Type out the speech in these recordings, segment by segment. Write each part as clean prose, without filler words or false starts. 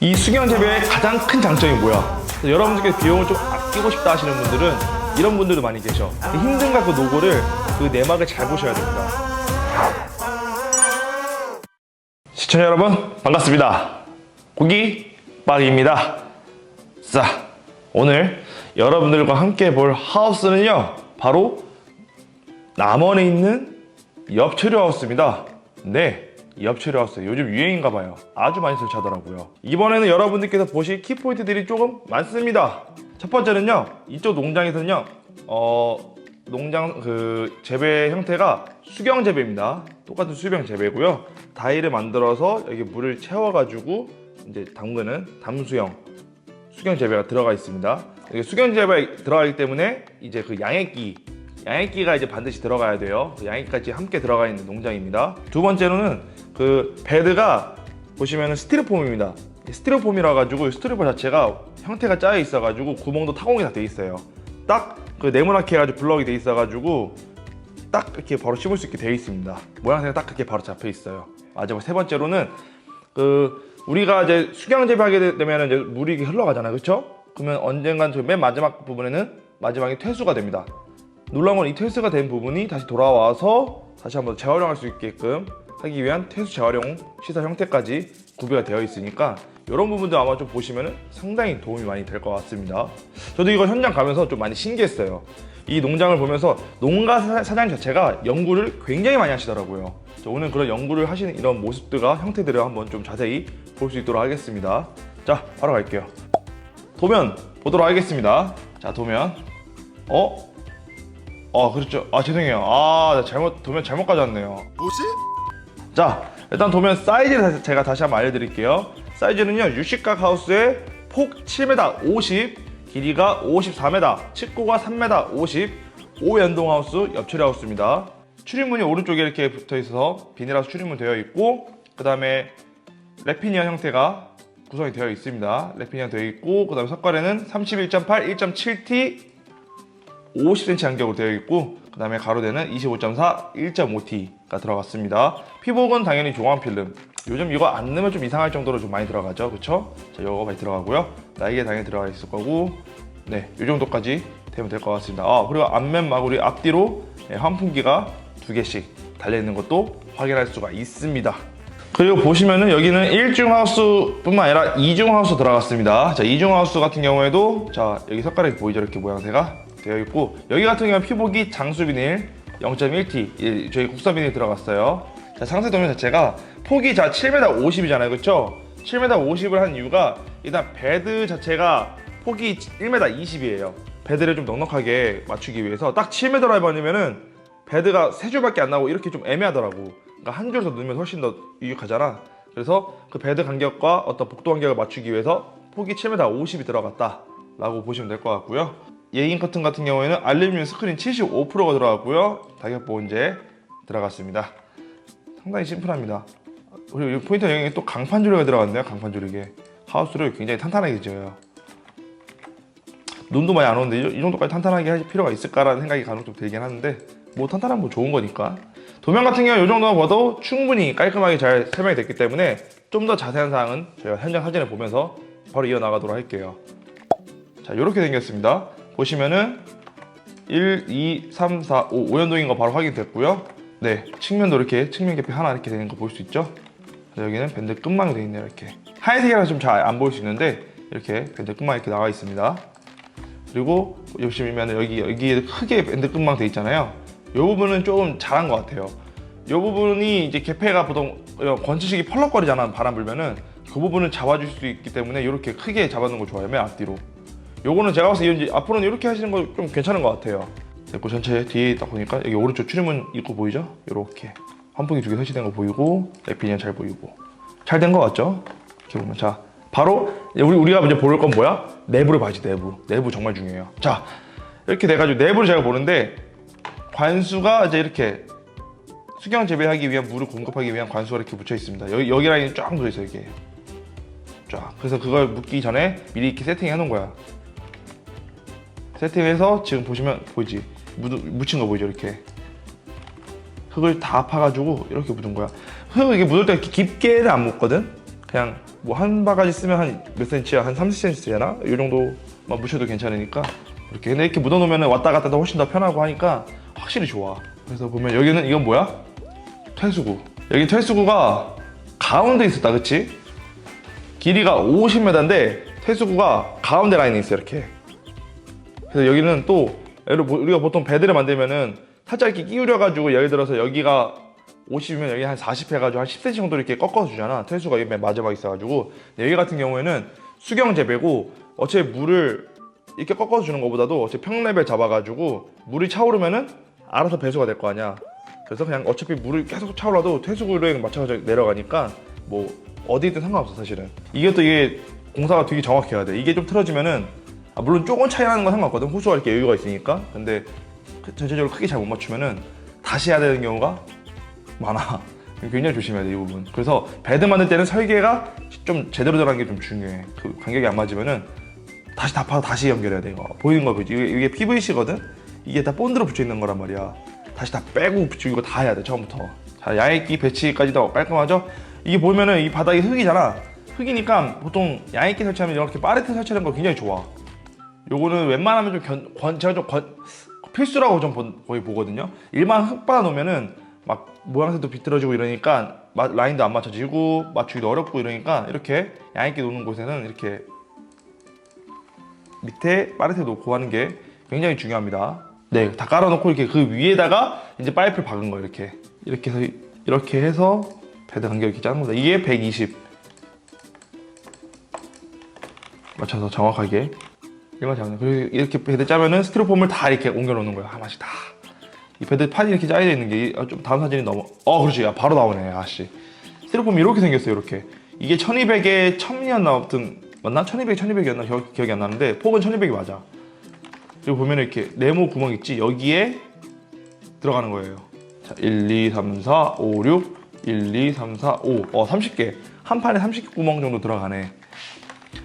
이 수경 재배의 가장 큰 장점이 뭐야? 여러분들께서 비용을 좀 아끼고 싶다 하시는 분들은 이런 분들도 많이 계셔. 힘든가 그 노고를 그 내막을 잘 보셔야 됩니다. 시청자 여러분 반갑습니다. 고기박입니다. 자, 오늘 여러분들과 함께 볼 하우스는요, 바로 남원에 있는 엽초류 하우스입니다. 네, 엽초류 하우스 요즘 유행인가 봐요. 아주 많이 설치하더라고요. 이번에는 여러분들께서 보실 키포인트들이 조금 많습니다. 첫 번째는요, 이쪽 농장에서는요 농장 재배 형태가 수경 재배입니다. 똑같은 수경 재배고요. 다이를 만들어서 여기 물을 채워가지고 이제 담그는 담수형 수경 재배가 들어가 있습니다. 여기 수경 재배에 들어가기 때문에 이제 그 양액기가 이제 반드시 들어가야 돼요. 양액까지 함께 들어가 있는 농장입니다. 두 번째로는 그 베드가 보시면은 스티로폼입니다. 스티로폼이라 가지고 스티로폼 자체가 형태가 짜여 있어 가지고 구멍도 타공이 다 돼 있어요. 딱 그 네모나게 해가지고 블럭이 돼 있어 가지고 딱 이렇게 바로 심을 수 있게 되어 있습니다. 모양새가 딱 그렇게 바로 잡혀 있어요. 마지막 세 번째로는 우리가 이제 수경 재배하게 되면 이제 물이 흘러가잖아요, 그렇죠? 그러면 언젠간 맨 마지막 부분에는 마지막에 퇴수가 됩니다. 놀라운 건 이 퇴수가 된 부분이 다시 돌아와서 다시 한번 재활용할 수 있게끔 하기 위한 퇴수 재활용 시설 형태까지 구비가 되어 있으니까 이런 부분도 아마 좀 보시면 상당히 도움이 많이 될 것 같습니다. 저도 이거 현장 가면서 좀 많이 신기했어요. 이 농장을 보면서 농가 사장님 자체가 연구를 굉장히 많이 하시더라고요. 오늘 그런 연구를 하시는 이런 모습들과 형태들을 한번 좀 자세히 볼 수 있도록 하겠습니다. 자, 바로 갈게요. 도면 보도록 하겠습니다. 자, 도면. 그렇죠. 죄송해요. 도면 잘못 가져왔네요. 뭐지? 자, 일단 도면 사이즈를 제가 다시 한번 알려드릴게요. 사이즈는요, 유식각 하우스의 폭 7m 50, 길이가 54m, 칩고가 3m 50, 5연동 하우스, 엽초리 하우스입니다. 출입문이 오른쪽에 이렇게 붙어 있어서 비닐하우스 출입문 되어 있고, 그 다음에 래피니언 형태가 구성이 되어 있습니다. 래피니언 되어 있고, 그 다음에 석가래는 31.8, 1.7T, 50cm 간격으로 되어 있고, 그 다음에 가로대는 25.4, 1.5T가 들어갔습니다. 피복은 당연히 종합필름. 요즘 이거 안 넣으면 좀 이상할 정도로 좀 많이 들어가죠, 그쵸? 자, 이거 많이 들어가고요. 날개 당연히 들어가 있을 거고, 네, 이 정도까지 되면 될 것 같습니다. 그리고 앞면 마구리 앞뒤로 환풍기가 2개씩 달려있는 것도 확인할 수가 있습니다. 그리고 보시면은 여기는 1중 하우스 뿐만 아니라 2중 하우스 들어갔습니다. 자, 2중 하우스 같은 경우에도, 자, 여기 석가락이 보이죠? 이렇게 모양새가 되어 있고, 여기 같은 경우는 피복이 장수 비닐 0.1T, 저희 국산 비닐 들어갔어요. 자, 상세 도면 자체가 폭이 7m 50이잖아요, 그쵸? 7m 50을 한 이유가 일단 베드 자체가 폭이 1m 20이에요. 베드를 좀 넉넉하게 맞추기 위해서 딱 7m라 해버리면은 베드가 3줄밖에 안 나오고 이렇게 좀 애매하더라고. 그러니까 한 줄 더 넣으면 훨씬 더 유익하잖아. 그래서 그 베드 간격과 어떤 복도 간격을 맞추기 위해서 폭이 7m 50이 들어갔다 라고 보시면 될 것 같고요. 예인 커튼 같은 경우에는 알루미늄 스크린 75%가 들어갔고요. 다격 보온재 들어갔습니다. 상당히 심플합니다. 그리고 포인트 영역에 또 강판 조리가 들어갔네요. 강판 조리개. 하우스를 굉장히 탄탄하게 지어요. 눈도 많이 안 오는데 이 정도까지 탄탄하게 할 필요가 있을까라는 생각이 간혹 좀 들긴 하는데, 뭐 탄탄한 뭐 좋은 거니까. 도면 같은 경우 이 정도만 봐도 충분히 깔끔하게 잘 설명이 됐기 때문에 좀 더 자세한 사항은 저희가 현장 사진을 보면서 바로 이어나가도록 할게요. 자, 이렇게 생겼습니다. 보시면은 1, 2, 3, 4, 5, 5연동인 거 바로 확인됐고요. 네, 측면도 이렇게 측면 개폐 하나 이렇게 되는 거 볼 수 있죠. 여기는 밴드 끝망이 되어 있네요. 이렇게 하얀색이라서 좀 잘 안 보일 수 있는데 이렇게 밴드 끝망 이렇게 나와 있습니다. 그리고 보시면 여기에 크게 밴드 끝망 되어 있잖아요. 이 부분은 조금 잘한 것 같아요. 이 부분이 이제 개폐가 보통 건치식이 펄럭거리잖아, 바람 불면은. 그 부분을 잡아줄 수 있기 때문에 이렇게 크게 잡아놓는 거 좋아요, 맨 앞뒤로. 요거는 제가 봤을 때 앞으로는 이렇게 하시는 거 좀 괜찮은 것 같아요. 됐고, 전체 뒤에 딱 보니까 여기 오른쪽 출입문 입구 보이죠? 이렇게 환풍기 2개 설치된 거 보이고, 래피니언 잘 보이고, 잘 된 거 같죠? 이렇게 보면. 자, 바로 우리가 이제 볼 건 뭐야? 내부를 봐야지. 내부 정말 중요해요. 자, 이렇게 돼가지고 내부를 제가 보는데, 관수가 이제 이렇게 수경 재배하기 위한 물을 공급하기 위한 관수가 이렇게 붙여 있습니다. 여기 라인이 쫙 묻어 있어요, 이게. 쫙. 그래서 그걸 묻기 전에 미리 이렇게 세팅해 놓은 거야. 세팅해서 지금 보시면 보이지? 묻힌 거 보이죠? 이렇게 흙을 다 파가지고 이렇게 묻은 거야. 흙 이게 묻을 때 깊게는 안 묻거든? 그냥 뭐 한 바가지 쓰면 한 몇 센치야? 한 30cm 되나? 이 정도만 묻혀도 괜찮으니까 이렇게. 근데 이렇게 묻어놓으면 왔다 갔다 도 훨씬 더 편하고 하니까 확실히 좋아. 그래서 보면 여기는 이건 뭐야? 퇴수구. 여기 퇴수구가 가운데 있었다, 그치? 길이가 50m인데 퇴수구가 가운데 라인에 있어, 이렇게. 그래서 여기는 또 우리가 보통 베드를 만들면은 살짝 이렇게 끼우려가지고, 예를 들어서 여기가 50이면 여기 한 40 해가지고 한 10cm 정도 이렇게 꺾어 주잖아. 퇴수가 여기 맨 마지막에 있어가지고. 여기 같은 경우에는 수경 재배고 어차피 물을 이렇게 꺾어 주는 것보다도 어차피 평랩에 잡아가지고 물이 차오르면은 알아서 배수가 될 거 아니야. 그래서 그냥 어차피 물이 계속 차올라도 퇴수구에 맞춰서 내려가니까 뭐 어디 있든 상관없어, 사실은. 이게 공사가 되게 정확해야 돼. 이게 좀 틀어지면은 물론 조금 차이 나는 건 상관없거든. 호수가 이렇게 여유가 있으니까. 근데 전체적으로 크게 잘 못 맞추면은 다시 해야 되는 경우가 많아. 굉장히 조심해야 돼, 이 부분. 그래서 베드 만들 때는 설계가 좀 제대로 들어가는 게 좀 중요해. 그 간격이 안 맞으면은 다시 다 파서 다시 연결해야 돼. 이거 보이는 거 보이지? 이게 PVC거든? 이게 다 본드로 붙여 있는 거란 말이야. 다시 다 빼고 붙이고 이거 다 해야 돼, 처음부터. 자, 야익기 배치까지도 깔끔하죠? 이게 보면은 이 바닥이 흙이잖아. 흙이니까 보통 야익기 설치하면 이렇게 파레트 설치하는 거 굉장히 좋아. 요거는 웬만하면 제가 좀 필수라고 좀 거의 보거든요. 일반 흙 받아 놓으면은 막 모양새도 비틀어지고 이러니까 라인도 안 맞춰지고 맞추기도 어렵고 이러니까 이렇게 얇게 놓는 곳에는 이렇게 밑에 파레트 놓고 하는 게 굉장히 중요합니다. 네, 다 깔아놓고 이렇게 그 위에다가 이제 파이프를 박은 거예요. 이렇게 해서 베드 간격 이렇게 짜는 겁니다. 이게 120 맞춰서 정확하게. 이거 잡는. 그리고 이렇게 베드 짜면은 스티로폼을 다 이렇게 옮겨 놓는 거야. 하나씩 다. 이 베드 판이 이렇게 짜여져 있는 게 좀 다음 사진이 그렇지. 야, 바로 나오네. 아씨. 스티로폼이 이렇게 생겼어요. 이렇게. 이게 1200에 1000이었나 아무튼 맞나? 1200, 1200이었나 기억이 안 나는데 폭은 1200이 맞아. 그리고 보면 이렇게 네모 구멍 있지? 여기에 들어가는 거예요. 자, 1, 2, 3, 4, 5, 6, 1, 2, 3, 4, 5. 30개. 한 판에 30개 구멍 정도 들어가네.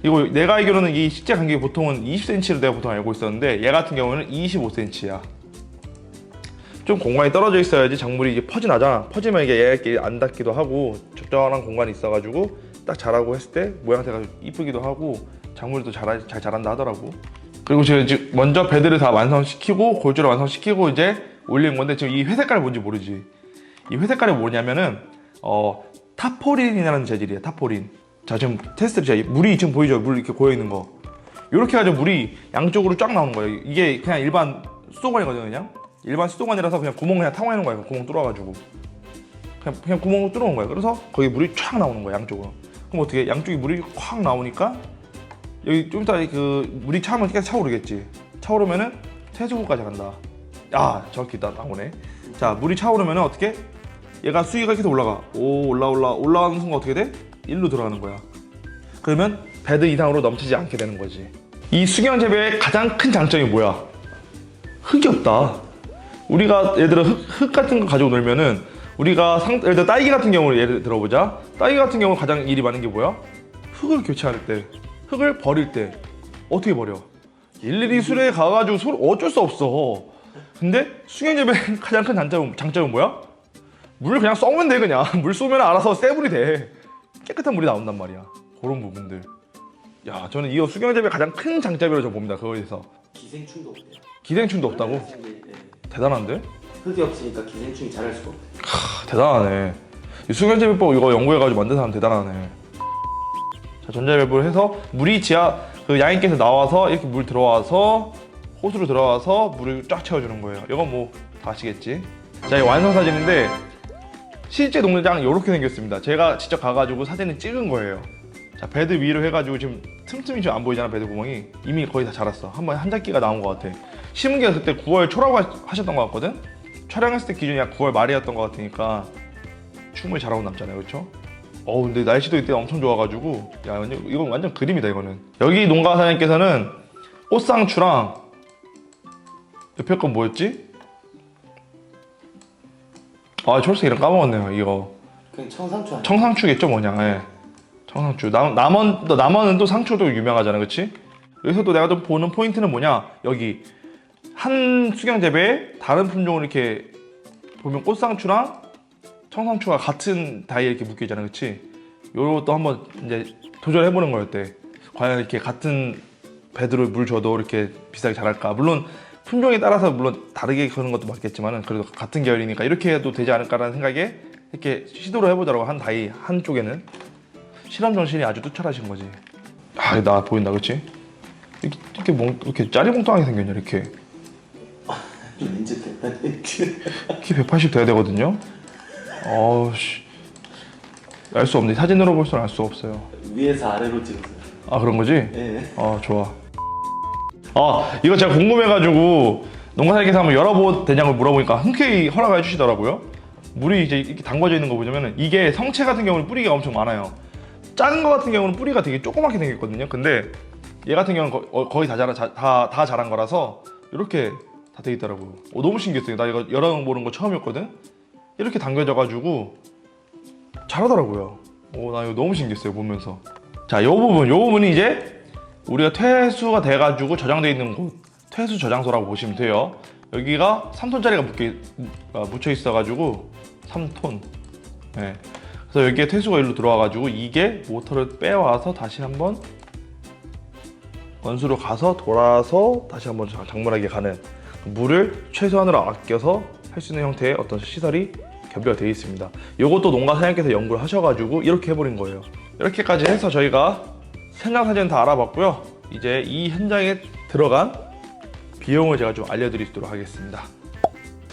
이거 내가 알기로는 이 실제 간격이 보통은 20cm로 내가 보통 알고 있었는데 얘 같은 경우는 25cm야. 좀 공간이 떨어져 있어야지 작물이 이제 퍼지나잖아. 퍼지면 이게 얘가 안 닿기도 하고 적절한 공간이 있어가지고 딱 자라고 했을 때 모양새가 이쁘기도 하고 작물도 잘 자란다 하더라고. 그리고 제가 지금 먼저 베드를 다 완성시키고 골조를 완성시키고 이제 올린 건데 지금 이 회색깔이 뭔지 모르지. 이 회색깔이 뭐냐면은 타포린이라는 재질이야. 타포린. 자, 지금 테스트 자 물이 지금 보이죠? 물 이렇게 고여 있는 거. 이렇게 해가지고 물이 양쪽으로 쫙 나오는 거예요. 이게 그냥 일반 수도관이거든요. 그냥 일반 수도관이라서 그냥 구멍 그냥 타고 거예요. 구멍 뚫어가지고 그냥 구멍을 뚫어놓은 거예요. 그래서 거기 물이 쫙 나오는 거예요. 양쪽으로. 그럼 어떻게 양쪽이 물이 확 나오니까 여기 좀 이따 그 물이 차면 계속 차오르겠지. 차오르면은 퇴수구까지 간다. 아, 정확히 나오네. 자, 물이 차오르면은 어떻게? 얘가 수위가 계속 올라가. 올라가는 순간 어떻게 돼? 일로 들어가는 거야. 그러면 베드 이상으로 넘치지 않게 되는 거지. 이 수경 재배의 가장 큰 장점이 뭐야? 흙이 없다. 우리가 예를 들어 흙 같은 거 가지고 놀면은 우리가 예를 들어 딸기 같은 경우를 예를 들어보자. 딸기 같은 경우 가장 일이 많은 게 뭐야? 흙을 교체할 때, 흙을 버릴 때 어떻게 버려? 일일이 수레에 가가지고 어쩔 수 없어. 근데 수경 재배의 가장 큰 장점은 뭐야? 물을 그냥 쏘면 돼. 그냥 물 쏘면 알아서 쇠물이 돼. 깨끗한 물이 나온단 말이야. 그런 부분들. 야, 저는 이 수경 재배의 가장 큰 장점이라고 저는 봅니다. 그거에서 기생충도 없대요. 기생충도 없다고? 대단한데? 흙이 없으니까 기생충이 자랄 수가 없대. 대단하네. 이 수경재배법 이거 연구해가지고 만든 사람 대단하네. 자, 전자배법을 해서 물이 그 양인께서 나와서 이렇게 물 들어와서 호수로 들어와서 물을 쫙 채워주는 거예요. 이건 뭐 다 아시겠지? 자, 이 완성 사진인데 실제 농장 이렇게 생겼습니다. 제가 직접 가가지고 사진을 찍은 거예요. 자, 베드 위로 해가지고 지금 틈틈이 좀 안 보이잖아. 베드 구멍이 이미 거의 다 자랐어. 한 작기가 나온 것 같아. 심은 게 그때 9월 초라고 하셨던 것 같거든? 촬영했을 때 기준이 약 9월 말이었던 것 같으니까 충분히 잘하고 남잖아요. 그렇죠? 근데 날씨도 이때 엄청 좋아가지고 야, 이건 완전 그림이다. 이거는. 여기 농가 사장님께서는 꽃상추랑 옆에 건 뭐였지? 초록색 이름 까먹었네요. 이거 그냥 청상추 아니야? 청상추겠죠, 뭐냐. 예. 청상추. 남원은 또 상추도 유명하잖아. 그치? 여기서 또 내가 좀 보는 포인트는 뭐냐, 여기 한 수경 재배에 다른 품종을 이렇게 보면 꽃상추랑 청상추가 같은 다이에 이렇게 묶여 있잖아. 그치? 요것도 한번 이제 도전해보는 거였대. 과연 이렇게 같은 배드로 물 줘도 이렇게 비슷하게 자랄까. 물론 품종에 따라서 물론 다르게 그런 것도 맞겠지만은 그래도 같은 계열이니까 이렇게 해도 되지 않을까라는 생각에 이렇게 시도를 해보더라고. 한 다이 한쪽에는 실험 정신이 아주 투철하신 거지. 아, 나 보인다, 그렇지? 이렇게 짜리몽땅하게 생겼냐 이렇게. 렌즈 됐다. 키 180 돼야 되거든요. 어우씨, 알 수 없네. 사진으로 볼 수는 알 수 없어요. 위에서 아래로 찍었어요. 아, 그런 거지? 네. 좋아. 이거 제가 궁금해가지고 농가사님께서 한번 열어봐도 되냐고 물어보니까 흔쾌히 허락을 해주시더라고요. 물이 이제 이렇게 담궈져 있는 거 보자면은 이게 성체 같은 경우는 뿌리가 엄청 많아요. 작은 거 같은 경우는 뿌리가 되게 조그맣게 생겼거든요. 근데 얘 같은 경우는 거의 다 자란 거라서 이렇게 다 돼 있더라고요. 너무 신기했어요. 나 이거 열어보는 거 처음이었거든. 이렇게 당겨져가지고 잘하더라고요. 나 이거 너무 신기했어요 보면서. 자, 요 부분이 이제 우리가 퇴수가 돼가지고 저장돼 있는 곳, 퇴수 저장소라고 보시면 돼요. 여기가 3톤짜리가 묻혀 있어가지고 3톤. 네. 그래서 여기에 퇴수가 일로 들어와가지고 이게 모터를 빼와서 다시 한번 원수로 가서 돌아서 다시 한번 작물하게 가는, 물을 최소한으로 아껴서 할 수 있는 형태의 어떤 시설이 겸비가 되어 있습니다. 이것도 농가 사장님께서 연구를 하셔가지고 이렇게 해버린 거예요. 이렇게까지 해서 저희가 현장 사진 다 알아봤고요. 이제 이 현장에 들어간 비용을 제가 좀 알려드리도록 하겠습니다.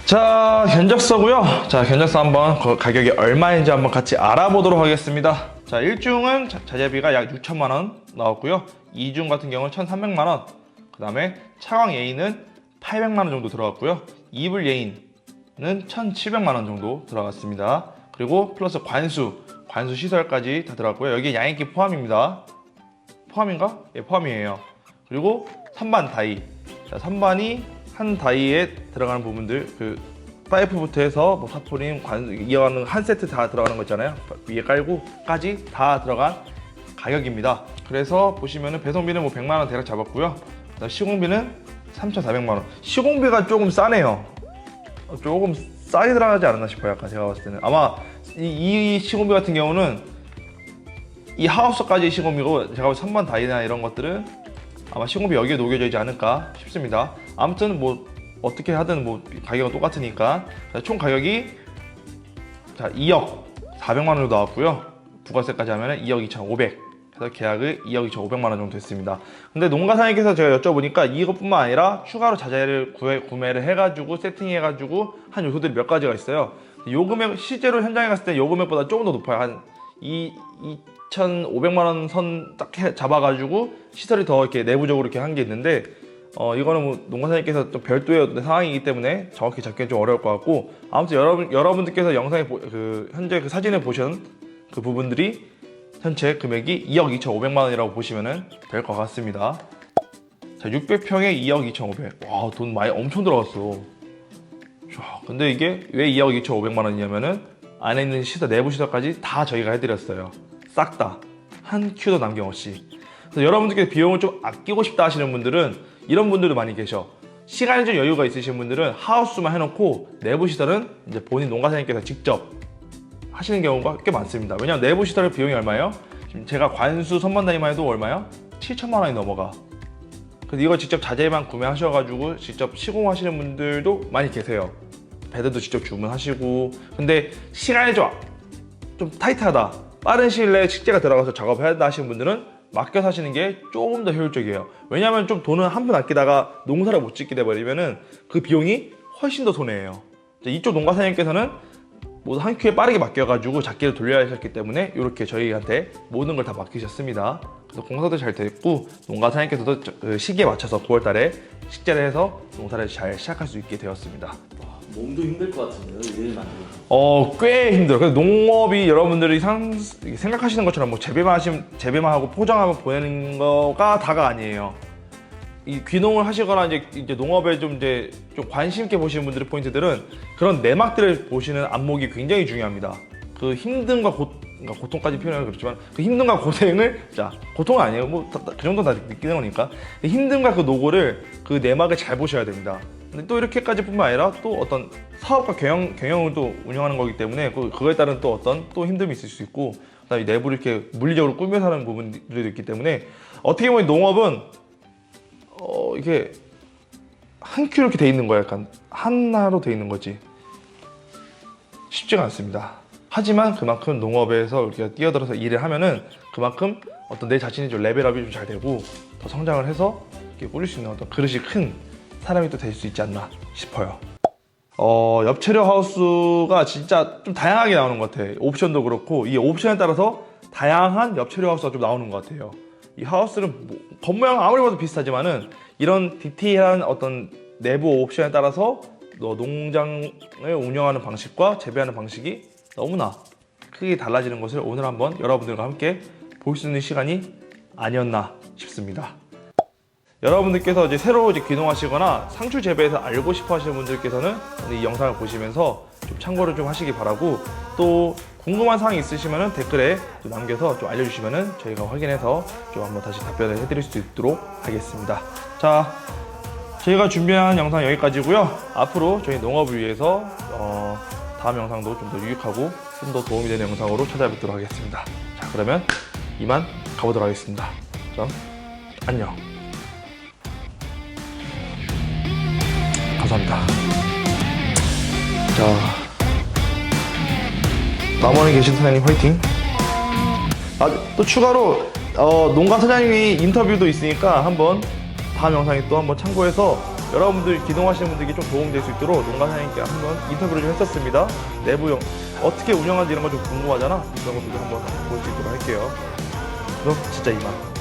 자, 견적서고요. 자, 견적서 한번 가격이 얼마인지 한번 같이 알아보도록 하겠습니다. 자, 1중은 자재비가 약 6천만 원 나왔고요. 2중 같은 경우는 1,300만 원. 그 다음에 차광 예인은 800만 원 정도 들어갔고요. 이불 예인은 1,700만 원 정도 들어갔습니다. 그리고 플러스 관수 시설까지 다 들어갔고요. 여기 양액기 포함입니다. 포함인가? 예, 포함이에요. 그리고 선반 다이. 자, 선반이 한 다이에 들어가는 부분들, 그 파이프부터 해서 뭐 사포림, 이어가는 한 세트 다 들어가는 거 있잖아요. 위에 깔고까지 다 들어간 가격입니다. 그래서 보시면은 배송비는 뭐 100만 원 대략 잡았고요. 시공비는 3,400만 원. 시공비가 조금 싸네요. 조금 싸게 들어가지 않았나 싶어요. 약간 제가 봤을 때는 아마 이 시공비 같은 경우는 이 하우스까지 시공비고, 제가 봤을 때 선반 다이나 이런 것들은 아마 시공비 여기에 녹여져 있지 않을까 싶습니다. 아무튼 뭐 어떻게 하든 뭐 가격은 똑같으니까. 총 가격이 자 2억 400만 원 정도 나왔고요. 부가세까지 하면 2억 2,500. 그래서 계약을 2억 2,500만 원 정도 됐습니다. 근데 농가사님께서 제가 여쭤보니까 이것뿐만 아니라 추가로 자재를 구매를 해가지고 세팅해가지고 한 요소들이 몇 가지가 있어요. 요 금액, 실제로 현장에 갔을 때 요 금액보다 조금 더 높아요. 한 2,500만 원 선 딱 잡아가지고 시설이 더 이렇게 내부적으로 이렇게 한 게 있는데, 이거는 뭐 농가사님께서 좀 별도의 상황이기 때문에 정확히 잡기는 좀 어려울 것 같고, 아무튼 여러분들께서 영상에 현재 그 사진을 보신 그 부분들이 전체 금액이 2억 2,500만 원이라고 보시면 될 것 같습니다. 자, 600평에 2억 2,500. 와, 돈 많이 엄청 들어갔어. 자, 근데 이게 왜 2억 2,500만 원이냐면은 안에 있는 시설, 내부 시설까지 다 저희가 해드렸어요. 싹 다. 한 큐도 남김없이. 그래서 여러분들께서 비용을 좀 아끼고 싶다 하시는 분들은 이런 분들도 많이 계셔. 시간이 좀 여유가 있으신 분들은 하우스만 해놓고 내부 시설은 이제 본인 농가사님께서 직접 하시는 경우가 꽤 많습니다. 왜냐면 내부 시설의 비용이 얼마예요? 지금 제가 관수 선반 단위만 해도 얼마요? 7천만 원이 넘어가. 그래서 이거 직접 자재만 구매하셔가지고 직접 시공하시는 분들도 많이 계세요. 배드도 직접 주문하시고. 근데 시간이 좀 타이트하다, 빠른 시일 내에 식재가 들어가서 작업해야 한다 하시는 분들은 맡겨서 하시는 게 조금 더 효율적이에요. 왜냐면 좀 돈을 한 푼 아끼다가 농사를 못 짓게 돼버리면은 그 비용이 훨씬 더 손해예요. 이쪽 농가사님께서는 모두 한 큐에 빠르게 맡겨가지고 작기를 돌려야 하셨기 때문에 이렇게 저희한테 모든 걸 다 맡기셨습니다. 그래서 공사도 잘 됐고, 농가사님께서도 그 시기에 맞춰서 9월달에 식재를 해서 농사를 잘 시작할 수 있게 되었습니다. 와, 몸도 힘들 것 같은데요, 일 만드는 거. 꽤 힘들어요. 그래서 농업이 여러분들이 생각하시는 것처럼 뭐 재배만 하고 포장하고 보내는 거가 다가 아니에요. 이 귀농을 하시거나 이제 농업에 좀 관심 있게 보시는 분들의 포인트들은 그런 내막들을 보시는 안목이 굉장히 중요합니다. 그 힘듦과 그러니까 고통까지 표현하기 그렇지만 그 힘듦과 고생을, 고통은 아니에요. 뭐 그 정도 다 느끼는 거니까. 힘듦과 그 노고를, 그 내막을 잘 보셔야 됩니다. 근데 또 이렇게까지 뿐만 아니라 또 어떤 사업과 경영을 또 운영하는 거기 때문에 그거에 따른 또 어떤 또 힘듦이 있을 수 있고, 그다음에 내부를 이렇게 물리적으로 꾸며서 하는 부분들도 있기 때문에 어떻게 보면 농업은 이게 한 큐 이렇게 돼 있는 거야. 약간 하나로 돼 있는 거지. 쉽지가 않습니다. 하지만 그만큼 농업에서 우리가 뛰어들어서 일을 하면은 그만큼 어떤 내 자신의 좀 레벨업이 좀 잘 되고 더 성장을 해서 이렇게 꾸릴 수 있는 어떤 그릇이 큰 사람이 또 될 수 있지 않나 싶어요. 엽채류 하우스가 진짜 좀 다양하게 나오는 것 같아. 옵션도 그렇고 이 옵션에 따라서 다양한 엽채류 하우스가 좀 나오는 것 같아요. 이 하우스는 뭐, 겉모양 아무리 봐도 비슷하지만은 이런 디테일한 어떤 내부 옵션에 따라서 농장을 운영하는 방식과 재배하는 방식이 너무나 크게 달라지는 것을 오늘 한번 여러분들과 함께 볼 수 있는 시간이 아니었나 싶습니다. 여러분들께서 이제 새로 귀농하시거나 상추 재배에서 알고 싶어 하시는 분들께서는 이 영상을 보시면서 좀 참고를 좀 하시기 바라고, 또 궁금한 사항이 있으시면 댓글에 좀 남겨서 좀 알려주시면 저희가 확인해서 좀 한번 다시 답변을 해드릴 수 있도록 하겠습니다. 자, 저희가 준비한 영상 여기까지고요. 앞으로 저희 농업을 위해서 다음 영상도 좀 더 유익하고 좀 더 도움이 되는 영상으로 찾아뵙도록 하겠습니다. 자, 그러면 이만 가보도록 하겠습니다. 그럼 안녕. 감사합니다. 자, 남원에 계신 사장님 화이팅. 또 추가로 농가 사장님이 인터뷰도 있으니까 한번 다음 영상에 또 한번 참고해서 여러분들 귀농하시는 분들께 좀 도움될 수 있도록 농가 사장님께 한번 인터뷰를 좀 했었습니다. 내부 어떻게 운영하는지 이런 거 좀 궁금하잖아. 그런 것도 한번 볼 수 있도록 할게요. 그럼 진짜 이만.